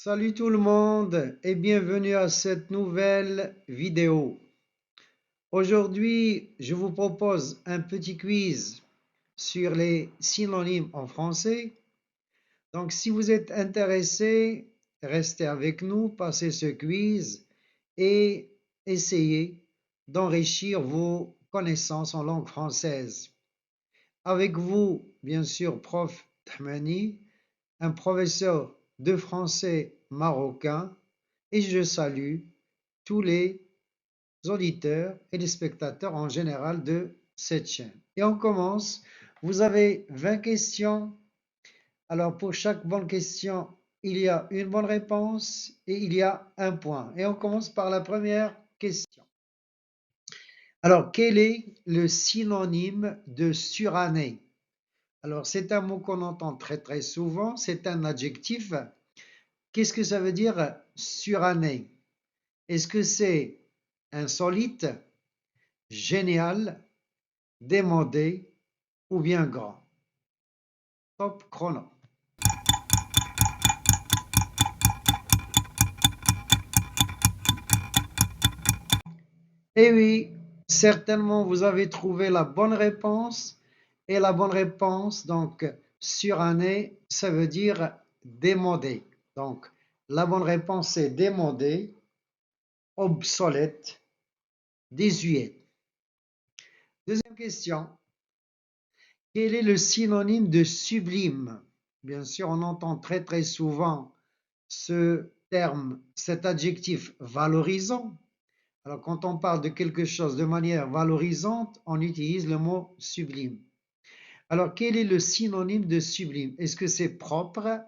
Salut tout le monde et bienvenue à cette nouvelle vidéo. Aujourd'hui, je vous propose un petit quiz sur les synonymes en français. Donc, si vous êtes intéressé, restez avec nous, passez ce quiz et essayez d'enrichir vos connaissances en langue française. Avec vous, bien sûr, prof Tahmani, un professeur de français marocain, et je salue tous les auditeurs et les spectateurs en général de cette chaîne. Et on commence. Vous avez 20 questions. Alors pour chaque bonne question, il y a une bonne réponse et il y a un point. Et on commence par la première question. Alors, quel est le synonyme de suranné? Alors, c'est un mot qu'on entend très souvent, c'est un adjectif. Qu'est-ce que ça veut dire suranné? Est-ce que c'est insolite, génial, démodé ou bien grand? Top chrono. Eh oui, certainement vous avez trouvé la bonne réponse. Et la bonne réponse, donc, suranné, ça veut dire démodé. Donc, la bonne réponse est démodé, obsolète, désuet. Deuxième question. Quel est le synonyme de sublime? Bien sûr, on entend très souvent ce terme, cet adjectif valorisant. Alors, quand on parle de quelque chose de manière valorisante, on utilise le mot sublime. Alors, quel est le synonyme de sublime? Est-ce que c'est propre,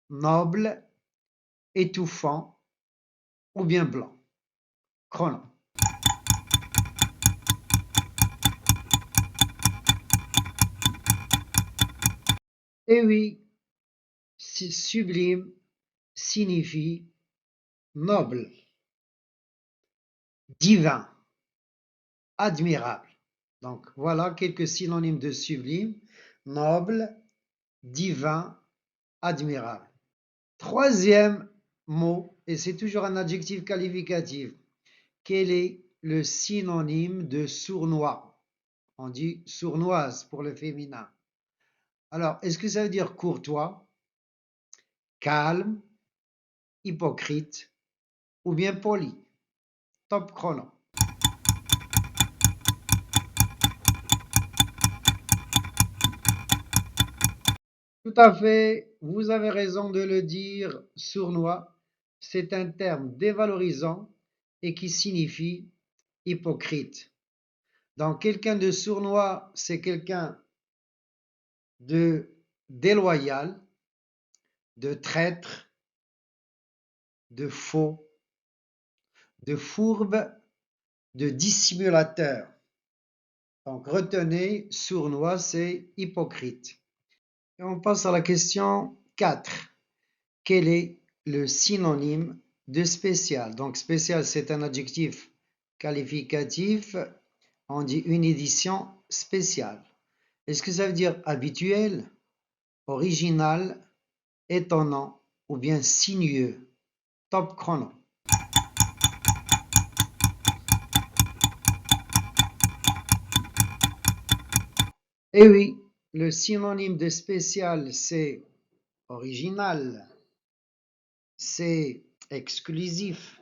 noble, étouffant ou bien blanc? Chrono. Eh oui, sublime signifie noble, divin, admirable. Donc, voilà quelques synonymes de sublime, noble, divin, admirable. Troisième mot, et c'est toujours un adjectif qualificatif. Quel est le synonyme de sournois? On dit sournoise pour le féminin. Alors, est-ce que ça veut dire courtois, calme, hypocrite ou bien poli? Top chrono. Tout à fait, vous avez raison de le dire, sournois, c'est un terme dévalorisant et qui signifie hypocrite. Donc, quelqu'un de sournois, c'est quelqu'un de déloyal, de traître, de faux, de fourbe, de dissimulateur. Donc, retenez, sournois, c'est hypocrite. Et on passe à la question 4. Quel est le synonyme de spécial? Donc, spécial, c'est un adjectif qualificatif. On dit une édition spéciale. Est-ce que ça veut dire habituel, original, étonnant ou bien sinueux? Top chrono. Eh oui, le synonyme de spécial, c'est original, c'est exclusif,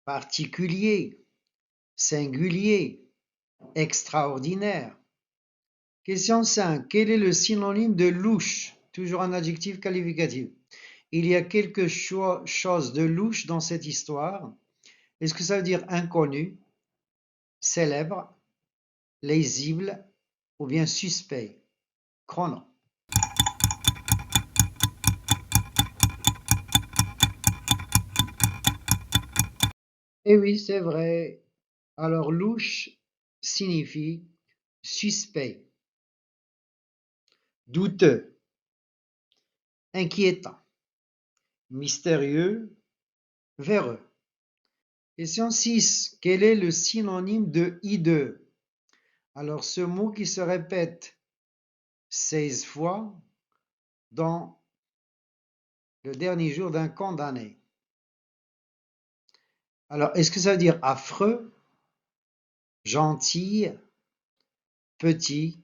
particulier, singulier, extraordinaire. Question 5. Quel est le synonyme de louche? Toujours un adjectif qualificatif. Il y a quelque chose de louche dans cette histoire. Est-ce que ça veut dire inconnu, célèbre, lisible ou bien suspect? Chrono. Eh oui, c'est vrai. Alors, louche signifie suspect, douteux, inquiétant, mystérieux, véreux. Question 6. Quel est le synonyme de hideux? Alors, ce mot qui se répète 16 fois dans le dernier jour d'un condamné. Alors, est-ce que ça veut dire affreux, gentil, petit,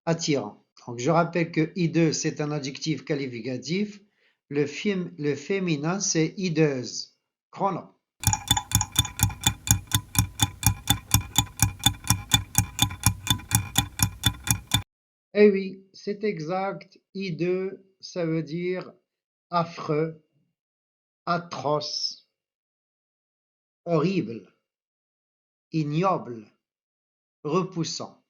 attirant? Donc, je rappelle que hideux, c'est un adjectif qualificatif. Le féminin, c'est hideuse. Chrono. Eh oui, c'est exact. Hideux, ça veut dire affreux, atroce, horrible, ignoble, repoussant.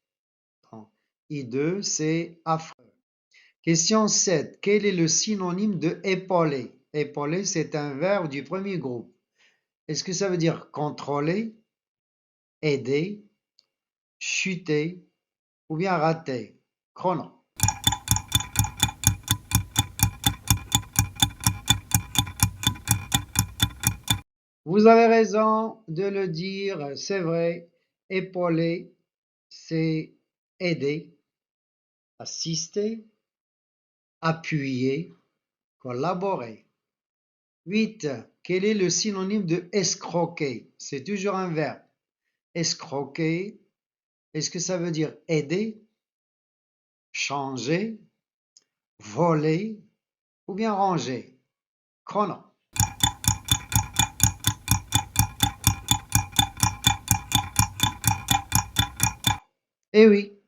Donc, hideux, c'est affreux. Question 7. Quel est le synonyme de épauler? Épauler, c'est un verbe du premier groupe. Est-ce que ça veut dire contrôler, aider, chuter ou bien rater? Chrono. Vous avez raison de le dire, c'est vrai. Épauler, c'est aider, assister, appuyer, collaborer. 8. Quel est le synonyme de escroquer? C'est toujours un verbe. Escroquer, est-ce que ça veut dire aider, changer, voler ou bien ranger? Chrono. Eh oui,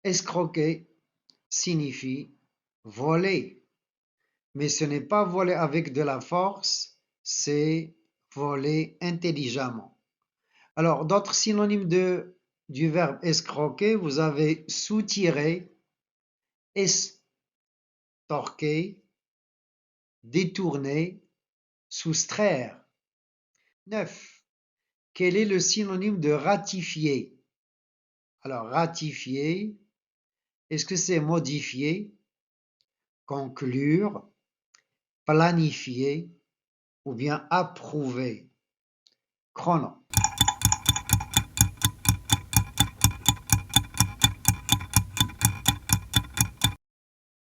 escroquer signifie voler. Mais ce n'est pas voler avec de la force, c'est voler intelligemment. Alors, d'autres synonymes du verbe escroquer, vous avez soutirer, estorquer, détourner, soustraire. 9. Quel est le synonyme de ratifier? Alors, ratifier, est-ce que c'est modifier, conclure, planifier ou bien approuver? Chrono.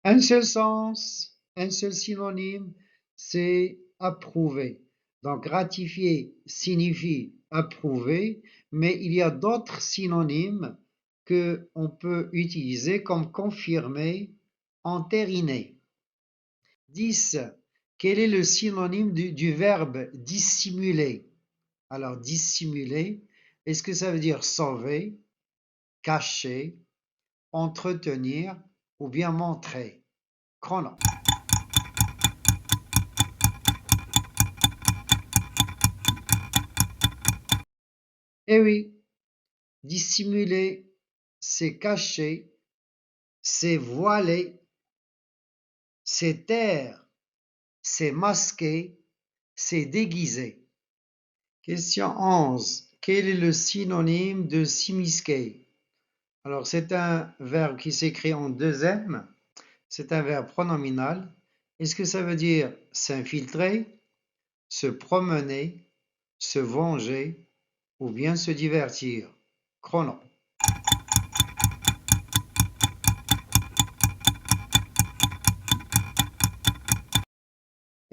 Un seul sens, un seul synonyme, c'est approuver. Donc ratifier signifie approuver, mais il y a d'autres synonymes que on peut utiliser comme confirmer, entériner. 10. Quel est le synonyme du verbe dissimuler? Alors dissimuler, est-ce que ça veut dire sauver, cacher, entretenir ou bien montrer? Chrono. Eh oui, dissimuler, c'est cacher, c'est voiler, c'est taire, c'est masquer, c'est déguiser. Question 11. Quel est le synonyme de s'immisquer? Alors, c'est un verbe qui s'écrit en deux M. C'est un verbe pronominal. Est-ce que ça veut dire s'infiltrer, se promener, se venger ou bien se divertir? Chrono.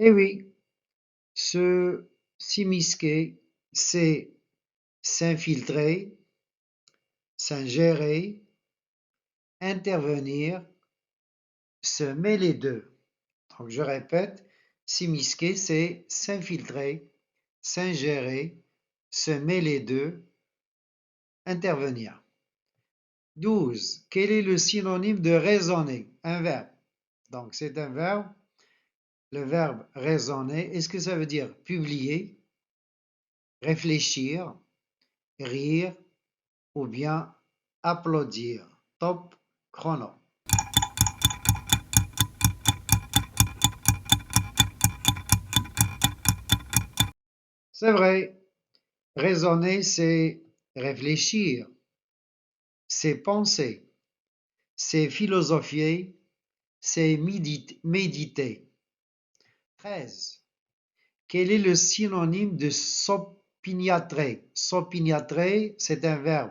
Eh oui, se s'immisquer, c'est s'infiltrer, s'ingérer, intervenir, se mêler d'eux. Donc je répète, s'immisquer, c'est s'infiltrer, s'ingérer, se mêler d'eux, intervenir. 12. Quel est le synonyme de raisonner? Un verbe. Donc c'est un verbe. Le verbe raisonner, est-ce que ça veut dire publier, réfléchir, rire ou bien applaudir? Top chrono. C'est vrai, raisonner, c'est réfléchir, c'est penser, c'est philosopher, c'est méditer. 13. Quel est le synonyme de s'opiniâtrer? S'opiniâtrer, c'est un verbe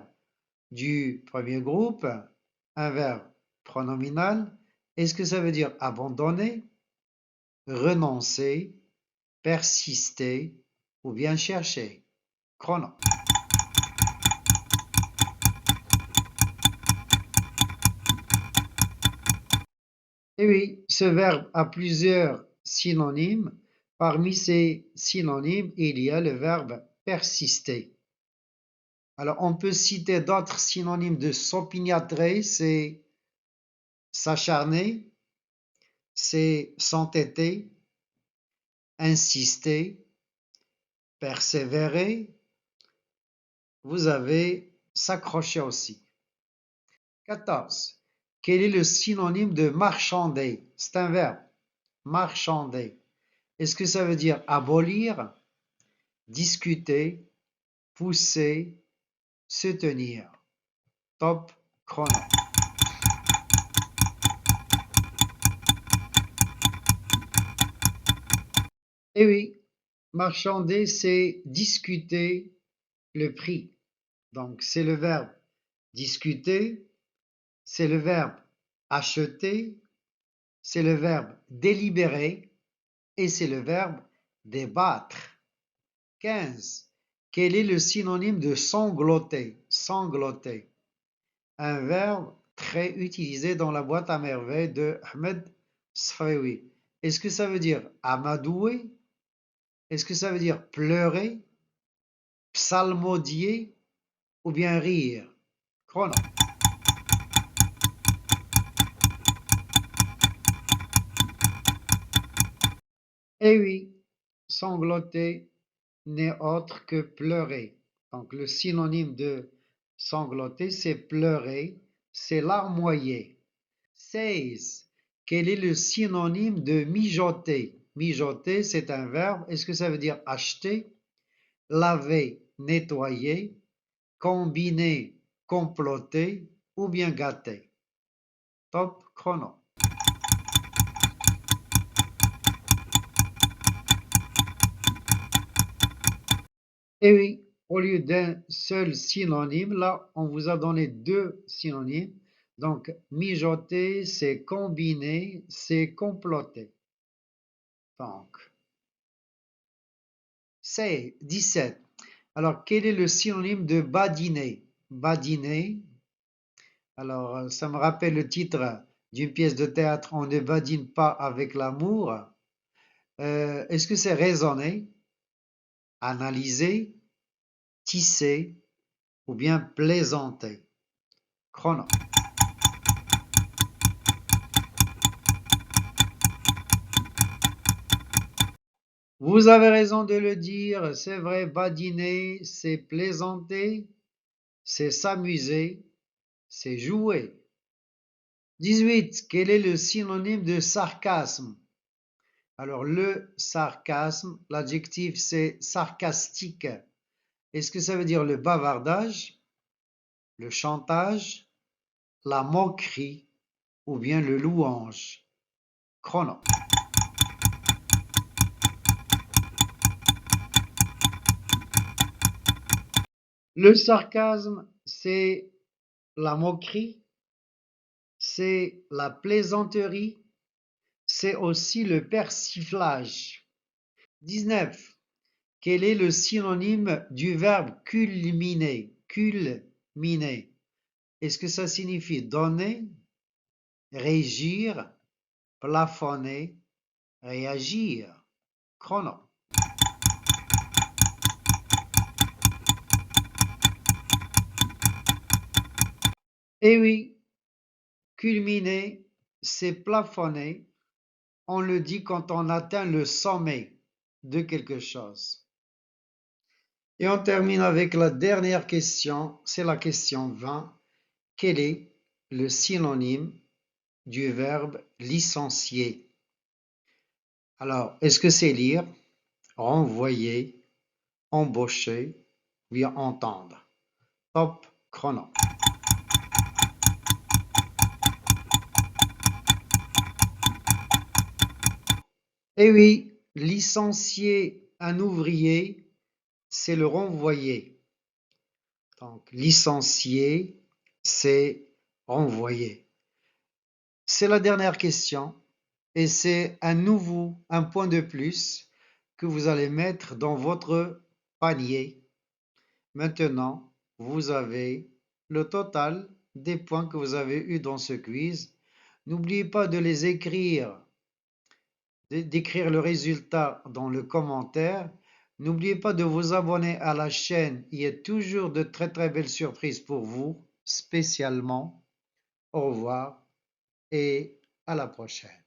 du premier groupe, un verbe pronominal. Est-ce que ça veut dire abandonner, renoncer, persister ou bien chercher. Chrono. Et oui, ce verbe a plusieurs synonymes. Parmi ces synonymes, il y a le verbe persister. Alors, on peut citer d'autres synonymes de s'opiniâtrer, c'est s'acharner, c'est s'entêter, insister, persévérer. Vous avez s'accrocher aussi. 14. Quel est le synonyme de marchander? C'est un verbe. Marchander. Est-ce que ça veut dire abolir, discuter, pousser, se tenir? Top chrono. Eh oui, marchander, c'est discuter le prix. Donc, c'est le verbe discuter, c'est le verbe acheter, c'est le verbe délibérer et c'est le verbe débattre. 15. Quel est le synonyme de sangloter? Sangloter. Un verbe très utilisé dans la boîte à merveilles de Ahmed Sfaoui. Est-ce que ça veut dire amadouer? Est-ce que ça veut dire pleurer, psalmodier ou bien rire? Chrono. Eh oui, sangloter n'est autre que pleurer. Donc le synonyme de sangloter, c'est pleurer, c'est larmoyer. 16. Quel est le synonyme de mijoter? Mijoter, c'est un verbe. Est-ce que ça veut dire acheter, laver, nettoyer, combiner, comploter ou bien gâter? Top chrono. Et oui, au lieu d'un seul synonyme, là, on vous a donné deux synonymes. Donc, mijoter, c'est combiner, c'est comploter. Donc, c'est 17. Alors, quel est le synonyme de badiner? Badiner, alors ça me rappelle le titre d'une pièce de théâtre, On ne badine pas avec l'amour. Est-ce que c'est raisonner, analyser, tisser ou bien plaisanter? Chrono. Vous avez raison de le dire, c'est vrai, badiner, c'est plaisanter, c'est s'amuser, c'est jouer. 18. Quel est le synonyme de sarcasme? Alors, le sarcasme, l'adjectif c'est sarcastique. Est-ce que ça veut dire le bavardage, le chantage, la moquerie ou bien le louange? Chrono. Le sarcasme, c'est la moquerie, c'est la plaisanterie, c'est aussi le persiflage. 19. Quel est le synonyme du verbe culminer? Culminer. Est-ce que ça signifie donner, régir, plafonner, réagir? Chrono. Eh oui, culminer, c'est plafonner. On le dit quand on atteint le sommet de quelque chose. Et on termine avec la dernière question, c'est la question 20. Quel est le synonyme du verbe licencier? Alors, est-ce que c'est lire, renvoyer, embaucher ou bien entendre? Top chrono. Eh oui, licencier un ouvrier, c'est le renvoyer. Donc, licencier, c'est renvoyer. C'est la dernière question. et c'est un point de plus que vous allez mettre dans votre panier. Maintenant, vous avez le total des points que vous avez eus dans ce quiz. N'oubliez pas de les écrire, d'écrire le résultat dans le commentaire. N'oubliez pas de vous abonner à la chaîne. Il y a toujours de très très belles surprises pour vous, spécialement. Au revoir et à la prochaine.